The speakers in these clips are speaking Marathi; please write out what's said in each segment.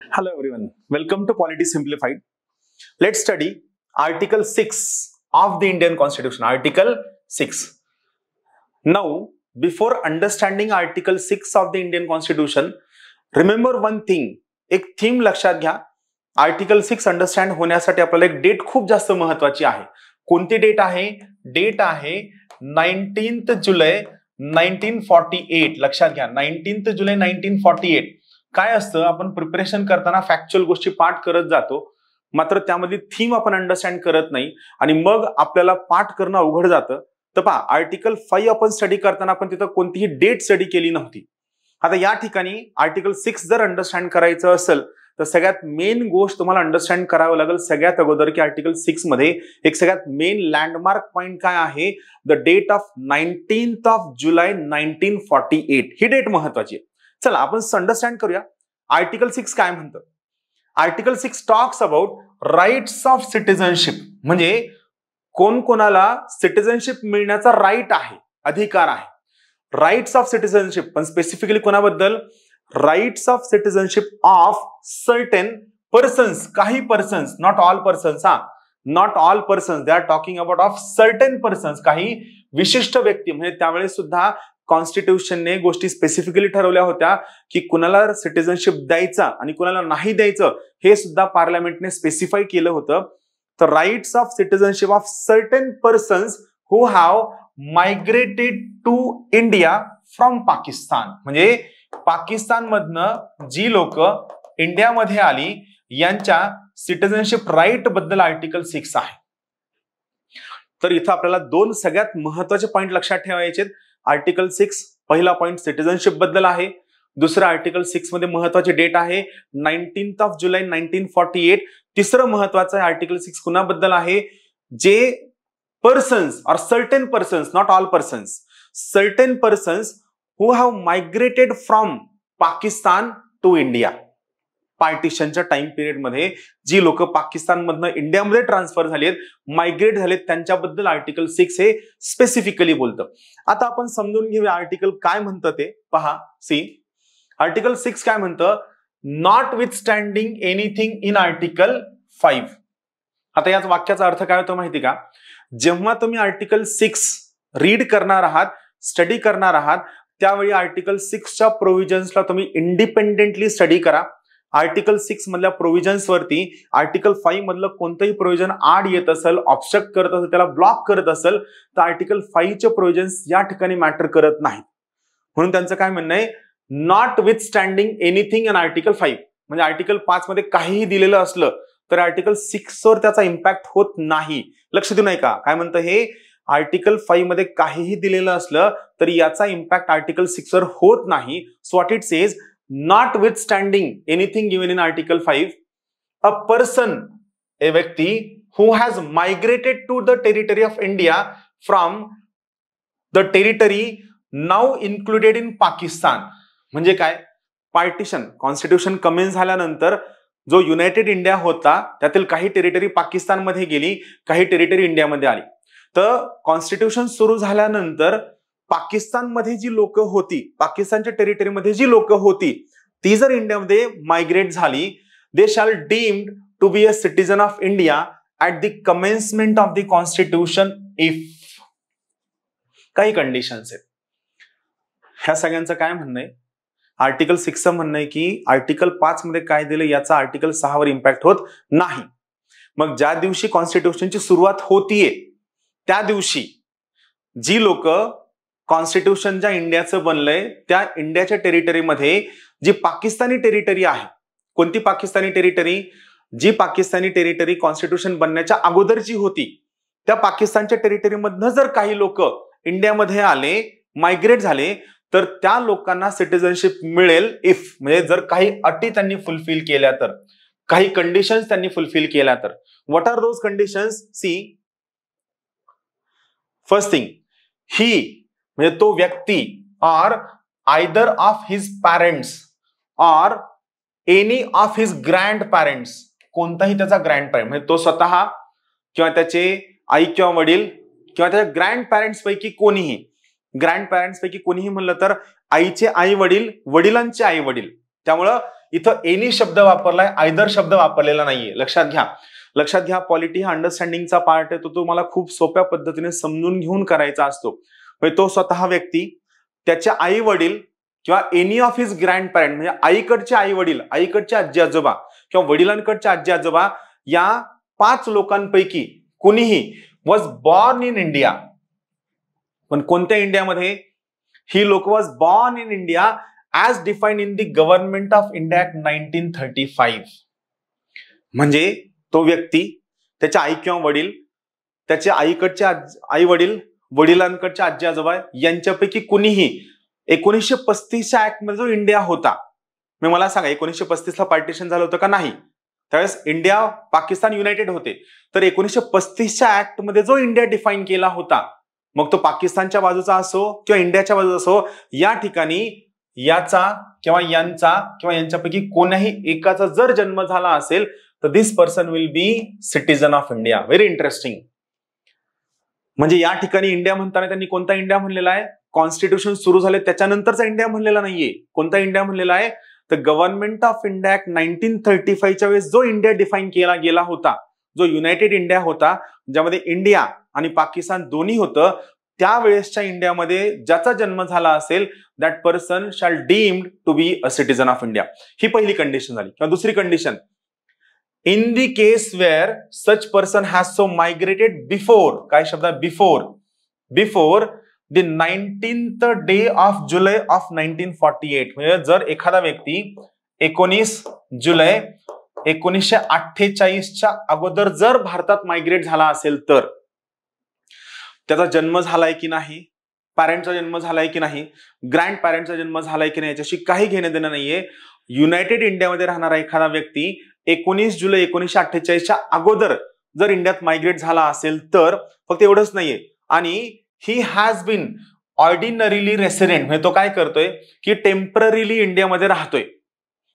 Hello everyone, welcome to Polity Simplified. Let's study Article 6 of the Indian Constitution. Article 6. Now, before understanding Article 6 of the Indian Constitution, remember one thing. एक थीम लक्षात घ्या. आर्टिकल 6 अंडरस्टँड होण्यासाठी आपल्याला एक डेट खूप जास्त महत्वाची आहे. कोणती डेट आहे? डेट आहे 19 जुलै 1948. लक्षात घ्या, 19 जुलै 1948. काय असतं, आपण प्रिपरेशन करताना फॅक्च्युअल गोष्टी पाठ करत जातो, मात्र त्यामध्ये थीम आपण अंडरस्टँड करत नाही आणि मग आपल्याला पाठ करणं अवघड जातं. तर पहा, आर्टिकल 5 आपण स्टडी करताना आपण तिथं कोणतीही डेट स्टडी केली नव्हती. आता या ठिकाणी आर्टिकल 6 जर अंडरस्टँड करायचं असेल तर सगळ्यात मेन गोष्ट तुम्हाला अंडरस्टँड करावं लागेल सगळ्यात अगोदर की आर्टिकल 6 मध्ये एक सगळ्यात मेन लँडमार्क पॉइंट काय आहे? द डेट ऑफ 19 जुलै 1948. ही डेट महत्वाची आहे. चला आपण अंडरस्टँड करूया आर्टिकल 6 काय म्हणतं. Article 6 talks about rights of citizenship. म्हणजे कोण कोणाला सिटिझनशिप मिळण्याचा राईट आहे, अधिकार आहे. राईट्स ऑफ सिटिझनशिप, पण स्पेसिफिकली कोणाबद्दल? Rights of citizenship of certain persons. काही persons, not all persons. Not all persons, they are talking about of certain persons. काही विशिष्ट व्यक्ती. म्हणजे त्यावेळेस सुद्धा कॉन्स्टिट्यूशनने गोष्टी स्पेसिफिकली ठरवल्या होत्या की कुणाला सिटिझनशिप द्यायचा आणि कुणाला नाही द्यायचं हे सुद्धा पार्लमेंटने स्पेसिफाय केलं होतं. तर rights of citizenship of certain persons who have migrated to India from Pakistan. म्हणजे पाकिस्तान मधनं जी लोक इंडियामध्ये आली यांच्या सिटिझनशिप राईट बद्दल आर्टिकल 6 आहे. तर इथं आपल्याला दोन सगळ्यात महत्वाचे पॉइंट लक्षात ठेवायचे. आर्टिकल 6 पहिला पॉइंट सिटिझनशिप बद्दल आहे. दुसरा आर्टिकल 6 मध्ये महत्वाची डेट आहे 19 जुलै 1948. तिसरं महत्वाचं आर्टिकल 6 कुणाबद्दल आहे? जे persons or certain persons, not all persons, certain persons who have migrated from Pakistan to India. पार्टिशनच्या टाइम पिरियड मध्ये जी लोक पाकिस्तानमधनं इंडियामध्ये ट्रान्सफर झालेत, मायग्रेट झालेत, त्यांच्याबद्दल आर्टिकल 6 हे स्पेसिफिकली बोलतं. आता आपण समजून घेऊया आर्टिकल काय म्हणतं ते. पहा, सी आर्टिकल 6 काय म्हणतं? Notwithstanding anything in article 5. आता याच वाक्याचा अर्थ काय होतो माहिती का? जेव्हा तुम्ही आर्टिकल 6 रीड करणार आहात, स्टडी करणार आहात, त्यावेळी आर्टिकल 6च्या प्रोव्हिजन्सला तुम्ही इंडिपेंडेंटली स्टडी करा. आर्टिकल 6 मधल्या प्रोव्हिजन्स वरती आर्टिकल 5 मधलं कोणतंही प्रोव्हिजन आड येत असेल, ऑब्स्ट्रक्ट करत असेल, त्याला ब्लॉक करत असेल तर आर्टिकल 5चे प्रोव्हिजन्स या ठिकाणी मॅटर करत नाहीत. म्हणून त्यांचं काय म्हणणं आहे? Notwithstanding anything in article 5. म्हणजे आर्टिकल 5 मध्ये काहीही दिलेलं असलं तर आर्टिकल 6 वर त्याचा इम्पॅक्ट होत नाही. लक्ष देऊ नये का? काय म्हणतं हे? आर्टिकल 5 मध्ये काहीही दिलेलं असलं तरी याचा इम्पॅक्ट आर्टिकल 6 वर होत नाही. So what it says, notwithstanding anything given in Article 5, a person, a व्यक्ती who has migrated to the territory of India from the territory now included in Pakistan. म्हणजे काय? पार्टिशन, कॉन्स्टिट्यूशन कमेंट झाल्यानंतर जो युनायटेड इंडिया होता त्यातील काही टेरिटरी पाकिस्तानमध्ये गेली, काही टेरिटरी इंडियामध्ये आली. तर कॉन्स्टिट्यूशन सुरू झाल्यानंतर पाकिस्तानमध्ये जी लोक होती, पाकिस्तानच्या टेरिटरीमध्ये जी लोक होती, ती जर इंडियामध्ये मायग्रेट झाली, they shall deemed to be a citizen of India at the commencement of the constitution if. काही कंडिशन्स आहेत. ह्या सगळ्यांचं काय म्हणणं आहे? आर्टिकल 6चं म्हणणं आहे की आर्टिकल 5 मध्ये काय दिलं याचा आर्टिकल 6 वर इम्पॅक्ट होत नाही. मग ज्या दिवशी कॉन्स्टिट्यूशनची सुरुवात होतीये त्या दिवशी जी लोक कॉन्स्टिट्यूशन ज्या इंडियाचं बनलंय त्या इंडियाच्या टेरिटरीमध्ये जी पाकिस्तानी टेरिटरी आहे, कोणती पाकिस्तानी टेरिटरी? जी पाकिस्तानी टेरिटरी कॉन्स्टिट्यूशन बनण्याच्या अगोदरची होती, त्या पाकिस्तानच्या टेरिटरीमधनं जर काही लोक इंडियामध्ये आले, मायग्रेट झाले, तर त्या लोकांना सिटिझनशिप मिळेल इफ, म्हणजे जर काही अटी त्यांनी फुलफिल केल्या तर, काही कंडिशन्स त्यांनी फुलफिल केल्या तर. What are those conditions? See, first thing, he म्हणजे तो व्यक्ती or either of his parents or any of his grandparents, कोणताही त्याचा ग्रँड पॅरेंट म्हणजे तो स्वतः किंवा त्याचे आई किंवा वडील किंवा त्याच्या ग्रँड पॅरेंट्स पैकी कोणीही, ग्रँड पॅरेंट्स पैकी कोणीही म्हणलं तर आईचे आई वडील, वडिलांचे आई वडील. त्यामुळं इथं एनी शब्द वापरलाय, आयदर शब्द वापरलेला नाहीये. लक्षात घ्या पॉलिटी हा अंडरस्टँडिंगचा पार्ट आहे, तो तुम्हाला खूप सोप्या पद्धतीने समजून घेऊन करायचा असतो. म्हणजे तो स्वतः व्यक्ती, त्याच्या आई वडील किंवा any of his grand parent, म्हणजे आईकडचे आई वडील, आईकडचे आजी आजोबा किंवा वडिलांकडचे आजी आजोबा, या 5 लोकांपैकी कुणीही वॉज बॉर्न इन इंडिया. पण कोणत्या इंडियामध्ये? ही लोक was born in India as defined in the government of India act 1935. म्हणजे तो व्यक्ती, त्याच्या आई किंवा वडील, त्याच्या आईकडचे आई वडील, वडिलांकडचे आजी आजोबा यांच्यापैकी कुणीही 1935च्या ऍक्ट मध्ये जो इंडिया होता, मी मला सांगा 1935ला पार्टिशन झालं होतं का नाही? त्यावेळेस इंडिया पाकिस्तान युनायटेड होते. तर 1935च्या ऍक्ट मध्ये जो इंडिया डिफाईन केला होता, मग तो पाकिस्तानच्या बाजूचा असो किंवा इंडियाच्या बाजूचा असो, या ठिकाणी याचा किंवा यांचा किंवा यांच्यापैकी कोणाही एकाचा जर जन्म झाला असेल तर this person will be citizen of India. Very interesting. म्हणजे या ठिकाणी इंडिया म्हणताना त्यांनी कोणता इंडिया म्हणलेला आहे? कॉन्स्टिट्यूशन सुरू झाले त्याच्यानंतरचा इंडिया म्हणलेला नाहीये. कोणता इंडिया म्हणलेला आहे? तर गव्हर्नमेंट ऑफ इंडिया ऍक्ट 1935च्या वेळेस जो इंडिया डिफाईन केला गेला होता, जो युनायटेड इंडिया होता, ज्यामध्ये इंडिया आणि पाकिस्तान दोन्ही होतं, त्यावेळेसच्या इंडियामध्ये ज्याचा जन्म झाला असेल that person shall deemed to be a citizen of India. ही पहिली कंडिशन झाली. किंवा दुसरी condition, in the case where such person has so migrated before, काय शब्द आहे? Before the 19th day of July of 1948. म्हणजे जर एखादा व्यक्ती 19 जुलै 1948च्या अगोदर जर भारतात मायग्रेट झाला असेल तर त्याचा जन्म झालाय की नाही, पॅरेंटचा जन्म झालाय की नाही, ग्रँड पॅरेंटचा जन्म झालाय की नाही, याच्याशी काही घेणं देणं नाहीये. युनायटेड इंडियामध्ये राहणारा एखादा व्यक्ती 19 जुलै 1948च्या अगोदर जर इंडियात मायग्रेट झाला असेल तर फक्त एवढंच नाहीये, आणि he has been ordinarily resident, म्हणजे तो काय करतोय की टेम्पररीली इंडियामध्ये राहतोय.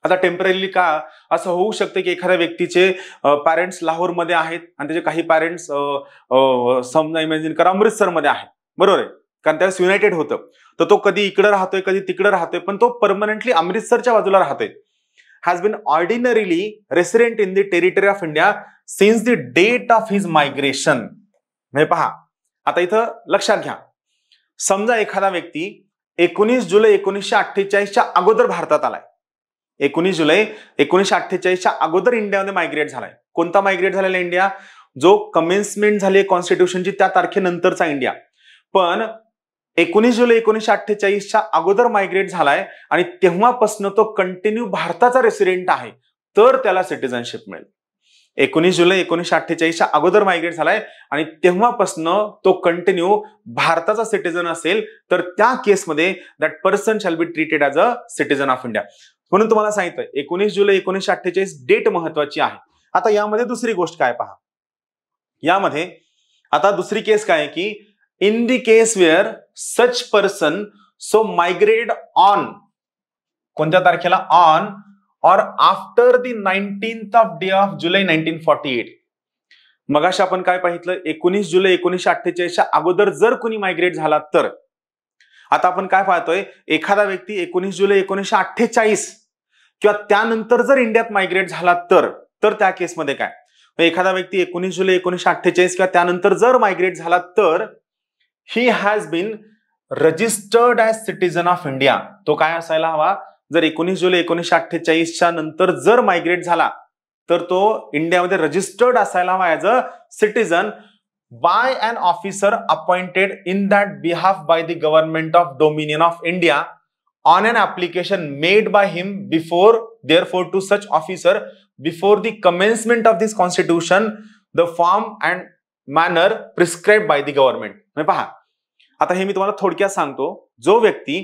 आता टेम्पररीली का? असं होऊ शकतं की एखाद्या व्यक्तीचे पॅरेंट्स लाहोरमध्ये आहेत आणि त्याचे काही पॅरेंट्स समजा इमॅजिन करा अमृतसरमध्ये आहेत, बरोबर आहे, कारण त्यावेळेस युनायटेड होतं. तर तो कधी इकडे राहतोय कधी तिकडे राहतोय, पण तो परमनंटली अमृतसरच्या बाजूला राहतोय. Has been ordinarily resident in the territory of India since the date of his migration. म्हणजे पहा, आता इथं लक्षात घ्या, समजा एखादा व्यक्ती 19 जुलै 1948च्या अगोदर भारतात आलाय, 19 जुलै 1948च्या अगोदर इंडियामध्ये मायग्रेट झालाय. कोणता मायग्रेट झालेला इंडिया? जो कमेन्समेंट झाली कॉन्स्टिट्यूशनची त्या तारखेनंतरचा इंडिया. पण 19 जुलै 1948च्या अगोदर मायग्रेट झालाय आणि तेव्हापासून तो कंटिन्यू भारताचा रेसिडेंट आहे, तर त्याला सिटीजनशिप मिळेल. 19 जुलै 1948च्या अगोदर मायग्रेट झालाय आणि तेव्हापासून तो कंटिन्यू भारताचा सिटीजन असेल तर त्या केसमध्ये that person shall be treated as a citizen of India. म्हणून तुम्हाला सांगितलं 19 जुलै 1948 डेट महत्वाची आहे. आता यामध्ये दुसरी गोष्ट काय पहा, यामध्ये आता दुसरी केस काय आहे की in the case where such person so migrated on, कोणत्या तारखेला? On or after the 19th of day of July 1948. मगाशी आपण काय पाहितलं? 19 जुलै 1948च्या अगोदर जर कोणी मायग्रेट झाला तर. आता आपण काय पाहतोय? एखादा व्यक्ती 19 जुलै 1948 किंवा त्यानंतर जर इंडियात मायग्रेट झाला तर त्या केसमध्ये काय? एखादा व्यक्ती 19 जुलै 1948 किंवा त्यानंतर जर मायग्रेट झाला तर he has been registered as citizen of India. तो काय असायला हवा? जर 19 जुलै 1948च्या नंतर जर मायग्रेट झाला तर तो इंडियामध्ये रजिस्टर्ड असायला हवा as a citizen by an officer appointed in that behalf by the government of dominion of India on an application made by him before, therefore to such officer before the commencement of this constitution the form and manner prescribed by the government. पहा, आता हे मी तुम्हाला थोडक्यात सांगतो. जो व्यक्ती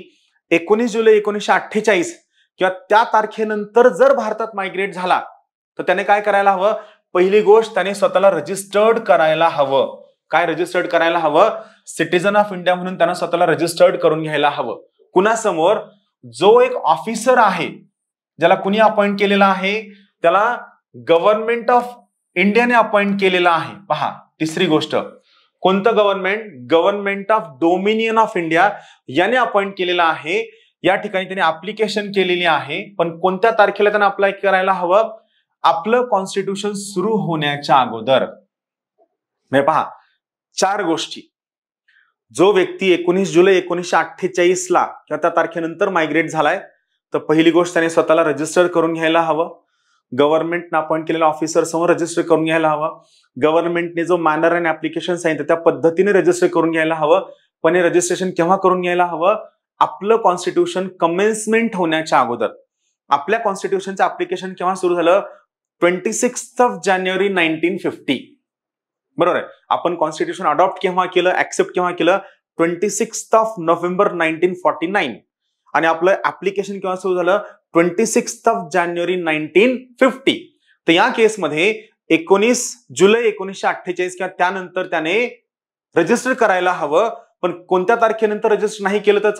19 जुलै 1948 किंवा त्या तारखेनंतर जर भारतात मायग्रेट झाला तर त्याने काय करायला हवं? पहिली गोष्ट, त्याने स्वतःला रजिस्टर्ड करायला हवं. काय रजिस्टर्ड करायला हवं? सिटीजन ऑफ इंडिया म्हणून त्यानं स्वतःला रजिस्टर्ड करून घ्यायला हवं. कुणासमोर? जो एक ऑफिसर आहे, ज्याला कुणी अपॉइंट केलेला आहे? त्याला गव्हर्नमेंट ऑफ इंडियाने अपॉइंट केलेला आहे. पहा, तिसरी गोष्ट, कोणतं government? Government of dominion of India याने अपॉइंट केलेला आहे. या ठिकाणी त्यांनी ऍप्लिकेशन केलेली आहे, पण कोणत्या तारखेला त्यांना अप्लाय करायला हवं? आपलं कॉन्स्टिट्यूशन सुरू होण्याच्या अगोदर. म्हणजे पहा 4 गोष्टी. जो व्यक्ती 19 जुलै 1948 ला किंवा त्या तारखेनंतर मायग्रेट झालाय, तर पहिली गोष्ट त्याने स्वतःला रजिस्टर करून घ्यायला हवं. गव्हर्नमेंटने अपॉइंट केलेल्या ऑफिसर समोर रजिस्टर करून घ्यायला हवं. गव्हर्नमेंटने जो मॅनर आणि ऍप्लिकेशन सांगितलं त्या पद्धतीने रजिस्टर करून घ्यायला हवं. पण हे रजिस्ट्रेशन केव्हा करून घ्यायला हवं? आपलं कॉन्स्टिट्यूशन कमेन्समेंट होण्याच्या अगोदर. आपल्या कॉन्स्टिट्यूशनचं ऍप्लिकेशन केव्हा सुरू झालं? 26 जानेवारी 1950. बरोबर आहे. आपण कॉन्स्टिट्यूशन अडॉप्ट केव्हा केलं, ऍक्सेप्ट केव्हा केलं? 26 नोव्हेंबर 1949. आणि आपलं ऍप्लिकेशन केव्हा सुरू झालं? 26 जानेवारी 1950. तर या केसमध्ये 19 जुलै 1948 किंवा त्यानंतर त्याने रजिस्टर करायला हवं. पण कोणत्या तारखेनंतर रजिस्टर नाही केलं तर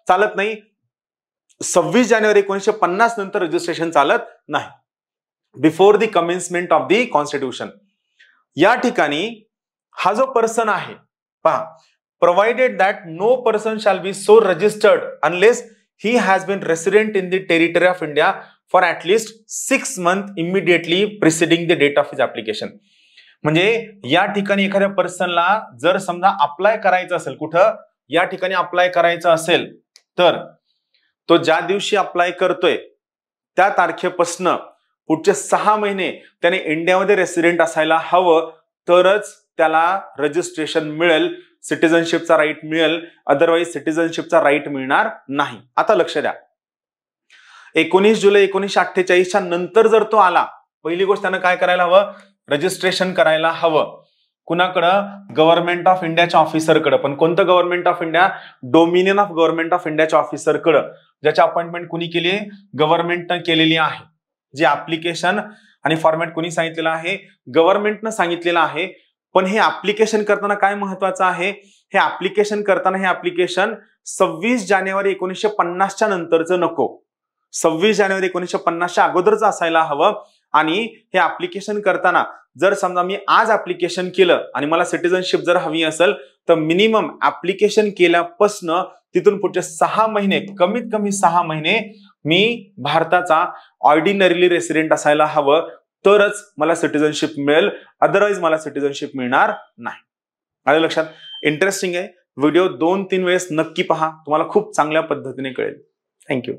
चालत नाही. 26 जानेवारी 1950 नंतर रजिस्ट्रेशन चालत नाही. Before the commencement of the constitution. या ठिकाणी हा जो पर्सन आहे पहा, provided that no person shall be so registered unless he has been resident in the territory of India for at least 6 months immediately preceding the date of his application. म्हणजे या ठिकाणी एखाद्या पर्सनला जर समजा अप्लाय करायचं असेल, कुठं या ठिकाणी अप्लाय करायचं असेल, तर तो ज्या दिवशी अप्लाय करतोय त्या तारखेपासून पुढचे 6 महिने त्याने इंडियामध्ये रेसिडेंट असायला हवं, तरच त्याला रजिस्ट्रेशन मिळेल, सिटिझनशिपचा राईट मिळेल. अदरवाईज सिटिझनशिपचा राईट मिळणार नाही. आता लक्ष द्या, 19 जुलै 1948 नंतर जर तो आला, पहिली गोष्ट त्यानं काय करायला हवं? रजिस्ट्रेशन करायला हवं. कुणाकडं? गव्हर्नमेंट ऑफ इंडियाच्या ऑफिसरकडं. पण कोणतं government of India? Dominion of government of इंडियाच्या ऑफिसरकडं, ज्याची अपॉइंटमेंट कुणी केली? गव्हर्नमेंटनं केलेली आहे. जे ऍप्लिकेशन आणि फॉर्मॅट कुणी सांगितलेलं आहे? गव्हर्नमेंटनं सांगितलेलं आहे. पण हे ऍप्लिकेशन करताना काय महत्वाचं आहे? हे ऍप्लिकेशन करताना हे ऍप्लिकेशन 26 जानेवारी 1950 नंतरचं नको, 26 जानेवारी 1950 अगोदरच असायला हवं. आणि हे ऍप्लिकेशन करताना जर समजा मी आज ऍप्लिकेशन केलं आणि मला सिटिझनशिप जर हवी असेल, तर मिनिमम ऍप्लिकेशन केल्यापासून तिथून पुढचे 6 महिने, कमीत कमी 6 महिने मी भारताचा ऑर्डिनरीली रेसिडेंट असायला हवं, तरच मला सिटिझनशिप मिळेल. अदरवाईज मला सिटिझनशिप मिळणार नाही. आलं लक्षात? इंटरेस्टिंग आहे. व्हिडिओ 2-3 वेळेस नक्की पहा, तुम्हाला खूप चांगल्या पद्धतीने कळेल. थँक्यू.